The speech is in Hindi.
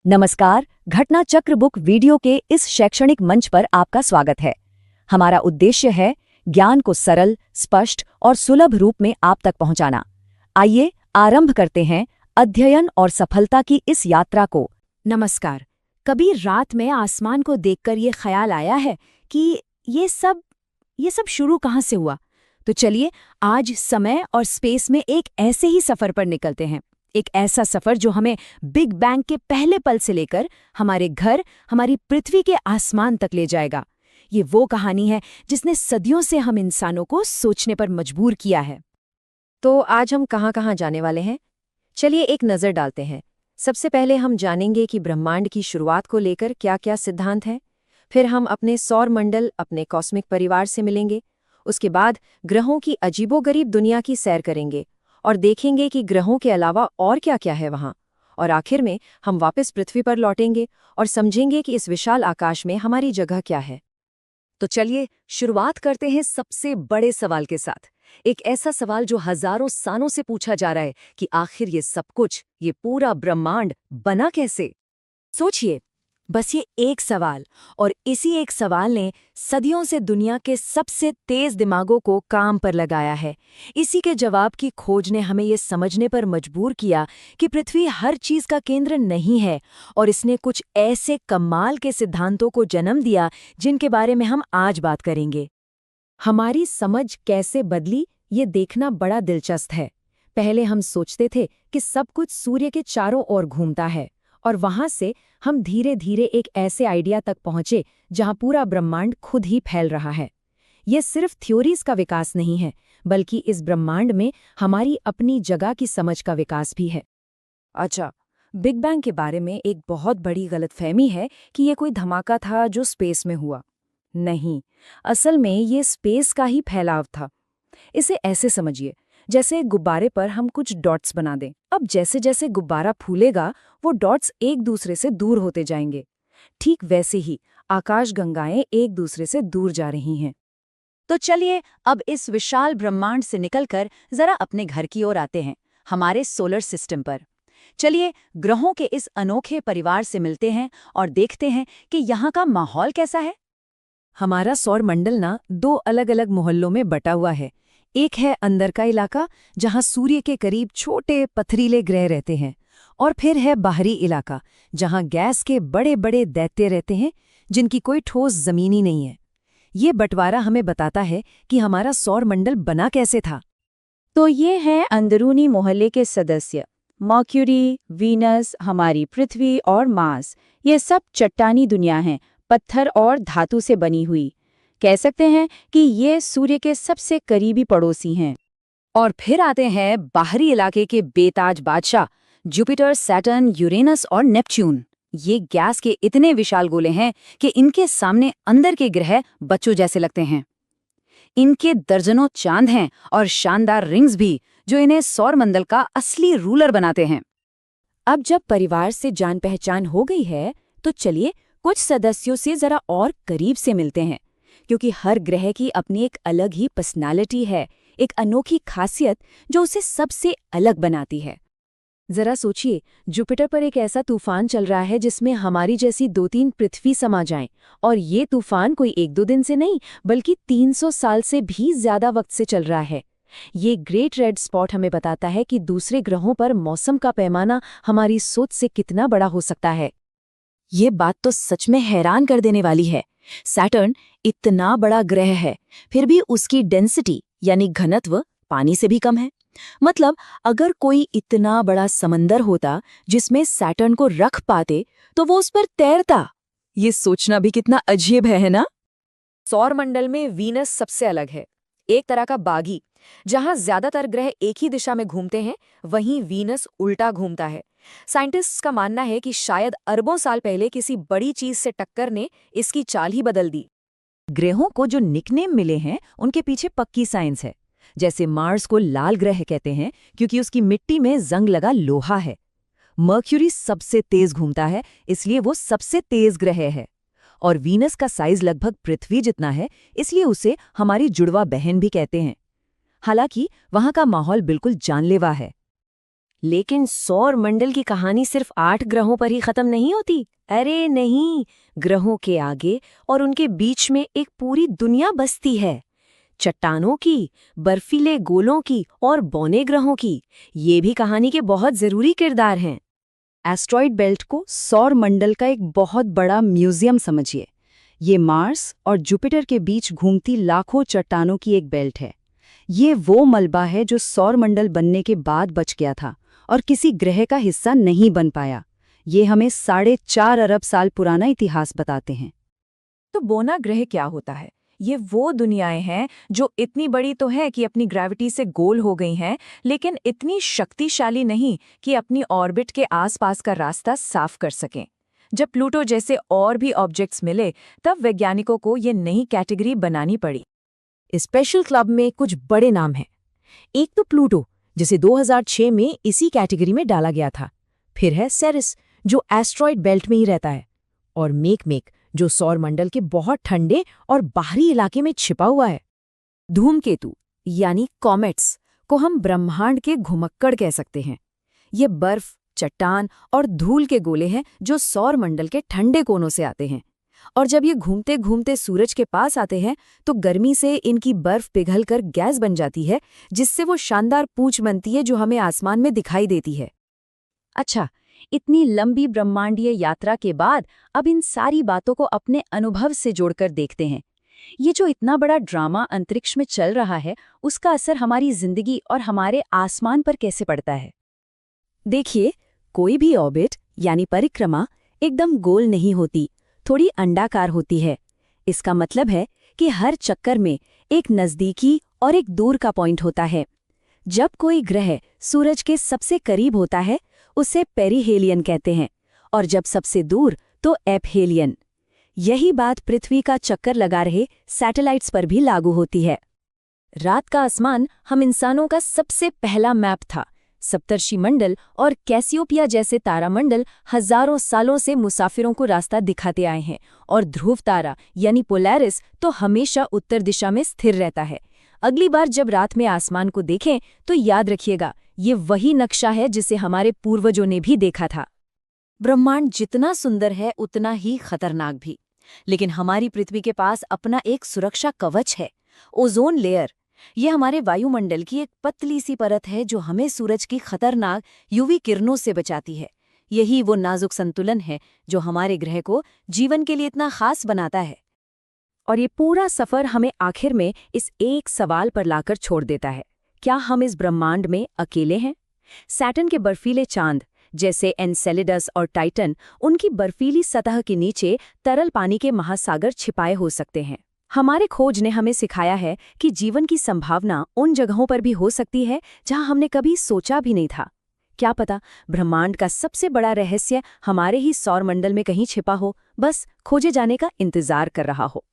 नमस्कार, घटना चक्र बुक वीडियो के इस शैक्षणिक मंच पर आपका स्वागत है। हमारा उद्देश्य है ज्ञान को सरल, स्पष्ट और सुलभ रूप में आप तक पहुंचाना। आइए आरंभ करते हैं अध्ययन और सफलता की इस यात्रा को। नमस्कार। कभी रात में आसमान को देखकर ये ख्याल आया है कि ये सब शुरू कहाँ से हुआ? तो चलिए आज समय और स्पेस में एक ऐसे ही सफर पर निकलते हैं। एक ऐसा सफर जो हमें बिग बैंग के पहले पल से लेकर हमारे घर, हमारी पृथ्वी के आसमान तक ले जाएगा। ये वो कहानी है जिसने सदियों से हम इंसानों को सोचने पर मजबूर किया है। तो आज हम कहाँ जाने वाले हैं? चलिए एक नज़र डालते हैं। सबसे पहले हम जानेंगे कि ब्रह्मांड की शुरुआत को लेकर क्या-क्या सिद्धांत हैं। फिर हम अपने सौर मंडल, अपने कॉस्मिक परिवार से मिलेंगे। उसके बाद ग्रहों की अजीबोगरीब दुनिया की सैर करेंगे और देखेंगे कि ग्रहों के अलावा और क्या-क्या है वहाँ। और आखिर में हम वापस पृथ्वी पर लौटेंगे और समझेंगे कि इस विशाल आकाश में हमारी जगह क्या है। तो चलिए शुरुआत करते हैं सबसे बड़े सवाल के साथ। एक ऐसा सवाल जो हजारों सालों से पूछा जा रहा है कि आखिर ये सब कुछ, ये पूरा ब्रह्मांड बना कैसे? सोचिए, बस ये एक सवाल, और इसी एक सवाल ने सदियों से दुनिया के सबसे तेज दिमागों को काम पर लगाया है। इसी के जवाब की खोज ने हमें ये समझने पर मजबूर किया कि पृथ्वी हर चीज का केंद्र नहीं है, और इसने कुछ ऐसे कमाल के सिद्धांतों को जन्म दिया जिनके बारे में हम आज बात करेंगे। हमारी समझ कैसे बदली, ये देखना बड़ा दिलचस्प है। पहले हम सोचते थे कि सब कुछ सूर्य के चारों ओर घूमता है, और वहां से हम धीरे धीरे एक ऐसे आइडिया तक पहुंचे जहां पूरा ब्रह्मांड खुद ही फैल रहा है। ये सिर्फ थ्योरीज का विकास नहीं है, बल्कि इस ब्रह्मांड में हमारी अपनी जगह की समझ का विकास भी है। अच्छा, बिग बैंग के बारे में एक बहुत बड़ी गलतफहमी है कि ये कोई धमाका था जो स्पेस में हुआ। नहीं, असल में ये स्पेस का ही फैलाव था। इसे ऐसे समझिए, जैसे गुब्बारे पर हम कुछ डॉट्स बना दें। अब जैसे जैसे गुब्बारा फूलेगा, वो डॉट्स एक दूसरे से दूर होते जाएंगे। ठीक वैसे ही आकाशगंगाएं एक दूसरे से दूर जा रही हैं। तो चलिए अब इस विशाल ब्रह्मांड से निकलकर जरा अपने घर की ओर आते हैं, हमारे सोलर सिस्टम पर। चलिए ग्रहों के इस अनोखे परिवार से मिलते हैं और देखते हैं कि यहाँ का माहौल कैसा है। हमारा सौर मंडल ना दो अलग अलग मोहल्लों में बटा हुआ है। एक है अंदर का इलाका, जहां सूर्य के करीब छोटे पथरीले ग्रह रहते हैं, और फिर है बाहरी इलाका, जहां गैस के बड़े बड़े दैत्य रहते हैं, जिनकी कोई ठोस जमीन ही नहीं है। ये बंटवारा हमें बताता है कि हमारा सौर मंडल बना कैसे था। तो ये हैं अंदरूनी मोहल्ले के सदस्य। मर्क्यूरी, वीनस, हमारी पृथ्वी और मार्स, ये सब चट्टानी दुनिया हैं, पत्थर और धातु से बनी हुई। कह सकते हैं कि ये सूर्य के सबसे करीबी पड़ोसी हैं। और फिर आते हैं बाहरी इलाके के बेताज बादशाह, जुपिटर, सैटर्न, यूरेनस और नेपच्यून। ये गैस के इतने विशाल गोले हैं कि इनके सामने अंदर के ग्रह बच्चों जैसे लगते हैं। इनके दर्जनों चांद हैं और शानदार रिंग्स भी, जो इन्हें सौरमंडल का असली रूलर बनाते हैं। अब जब परिवार से जान पहचान हो गई है, तो चलिए कुछ सदस्यों से जरा और करीब से मिलते हैं, क्योंकि हर ग्रह की अपनी एक अलग ही पर्सनालिटी है, एक अनोखी खासियत जो उसे सबसे अलग बनाती है। जरा सोचिए, जुपिटर पर एक ऐसा तूफान चल रहा है जिसमें हमारी जैसी 2-3 पृथ्वी समा जाएं, और ये तूफान कोई 1-2 दिन से नहीं, बल्कि 300 साल से भी ज्यादा वक्त से चल रहा है। ये ग्रेट रेड स्पॉट हमें बताता है कि दूसरे ग्रहों पर मौसम का पैमाना हमारी सोच से कितना बड़ा हो सकता है। ये बात तो सच में हैरान कर देने वाली है। सैटर्न इतना बड़ा ग्रह है, फिर भी उसकी डेंसिटी यानी घनत्व पानी से भी कम है। मतलब अगर कोई इतना बड़ा समंदर होता जिसमें सैटर्न को रख पाते, तो वो उस पर तैरता। ये सोचना भी कितना अजीब है ना? सौरमंडल में वीनस सबसे अलग है, एक तरह का बागी। जहां ज्यादातर ग्रह एक ही दिशा में घूमते हैं, वहीं वीनस उल्टा घूमता है। साइंटिस्ट्स का मानना है कि शायद अरबों साल पहले किसी बड़ी चीज से टक्कर ने इसकी चाल ही बदल दी। ग्रहों को जो निकनेम मिले हैं, उनके पीछे पक्की साइंस है। जैसे मार्स को लाल ग्रह कहते हैं क्योंकि उसकी मिट्टी में जंग लगा लोहा है। मर्क्यूरी सबसे तेज घूमता है, इसलिए वो सबसे तेज ग्रह है। और वीनस का साइज लगभग पृथ्वी जितना है, इसलिए उसे हमारी जुड़वा बहन भी कहते हैं। हालांकि वहां का माहौल बिल्कुल जानलेवा है। लेकिन सौर मंडल की कहानी सिर्फ 8 ग्रहों पर ही खत्म नहीं होती। अरे नहीं, ग्रहों के आगे और उनके बीच में एक पूरी दुनिया बसती है। चट्टानों की, बर्फीले गोलों की और बौने ग्रहों की। ये भी कहानी के बहुत जरूरी किरदार हैं। एस्ट्रॉइड बेल्ट को सौर मंडल का एक बहुत बड़ा म्यूजियम समझिए। ये मार्स और जुपिटर के बीच घूमती लाखों चट्टानों की एक बेल्ट है। ये वो मलबा है जो सौर मंडल बनने के बाद बच गया था और किसी ग्रह का हिस्सा नहीं बन पाया। ये हमें 4.5 अरब साल पुराना इतिहास बताते हैं। तो बोना ग्रह क्या होता है? ये वो दुनियाएं हैं जो इतनी बड़ी तो है कि अपनी ग्रेविटी से गोल हो गई हैं, लेकिन इतनी शक्तिशाली नहीं कि अपनी ऑर्बिट के आसपास का रास्ता साफ कर सकें। जब प्लूटो जैसे और भी ऑब्जेक्ट्स मिले, तब वैज्ञानिकों को ये नई कैटेगरी बनानी पड़ी। स्पेशल क्लब में कुछ बड़े नाम हैं। एक तो प्लूटो, जिसे 2006 में इसी कैटेगरी में डाला गया था। फिर है सेरिस, जो एस्ट्रॉइड बेल्ट में ही रहता है। और मेकमेक, जो सौर मंडल के बहुत ठंडे और बाहरी इलाके में छिपा हुआ है। धूमकेतु यानी कॉमेट्स को हम ब्रह्मांड के घुमक्कड़ कह सकते हैं। ये बर्फ, चट्टान और धूल के गोले हैं जो सौर मंडल के ठंडे कोनों से आते हैं। और जब ये घूमते घूमते सूरज के पास आते हैं तो गर्मी से इनकी बर्फ पिघलकर गैस बन जाती है, जिससे वो शानदार पूंछ बनती है जो हमें आसमान में दिखाई देती है। अच्छा, इतनी लंबी ब्रह्मांडीय यात्रा के बाद अब इन सारी बातों को अपने अनुभव से जोड़कर देखते हैं। ये जो इतना बड़ा ड्रामा अंतरिक्ष में चल रहा है, उसका असर हमारी जिंदगी और हमारे आसमान पर कैसे पड़ता है। देखिए, कोई भी ऑर्बिट यानी परिक्रमा एकदम गोल नहीं होती, थोड़ी अंडाकार होती है। इसका मतलब है कि हर चक्कर में एक नज़दीकी और एक दूर का पॉइंट होता है। जब कोई ग्रह सूरज के सबसे करीब होता है, उसे पेरिहेलियन कहते हैं, और जब सबसे दूर तो एपहेलियन। यही बात पृथ्वी का चक्कर लगा रहे सैटेलाइट्स पर भी लागू होती है। रात का आसमान हम इंसानों का सबसे पहला मैप था। सप्तर्षि मंडल और कैसियोपिया जैसे तारामंडल हजारों सालों से मुसाफिरों को रास्ता दिखाते आए हैं, और ध्रुव तारा यानी पोलैरिस तो हमेशा उत्तर दिशा में स्थिर रहता है। अगली बार जब रात में आसमान को देखें तो याद रखिएगा, ये वही नक्शा है जिसे हमारे पूर्वजों ने भी देखा था। ब्रह्मांड जितना सुंदर है उतना ही खतरनाक भी, लेकिन हमारी पृथ्वी के पास अपना एक सुरक्षा कवच है, ओजोन लेयर। ये हमारे वायुमंडल की एक पतली सी परत है जो हमें सूरज की खतरनाक यूवी किरणों से बचाती है। यही वो नाजुक संतुलन है जो हमारे ग्रह को जीवन के लिए इतना खास बनाता है। और ये पूरा सफर हमें आखिर में इस एक सवाल पर लाकर छोड़ देता है, क्या हम इस ब्रह्मांड में अकेले हैं? सैटर्न के बर्फीले चांद जैसे एनसेलेडस और टाइटन, उनकी बर्फीली सतह के नीचे तरल पानी के महासागर छिपाए हो सकते हैं। हमारे खोज ने हमें सिखाया है कि जीवन की संभावना उन जगहों पर भी हो सकती है जहां हमने कभी सोचा भी नहीं था। क्या पता ब्रह्मांड का सबसे बड़ा रहस्य हमारे ही सौरमंडल में कहीं छिपा हो, बस खोजे जाने का इंतजार कर रहा हो।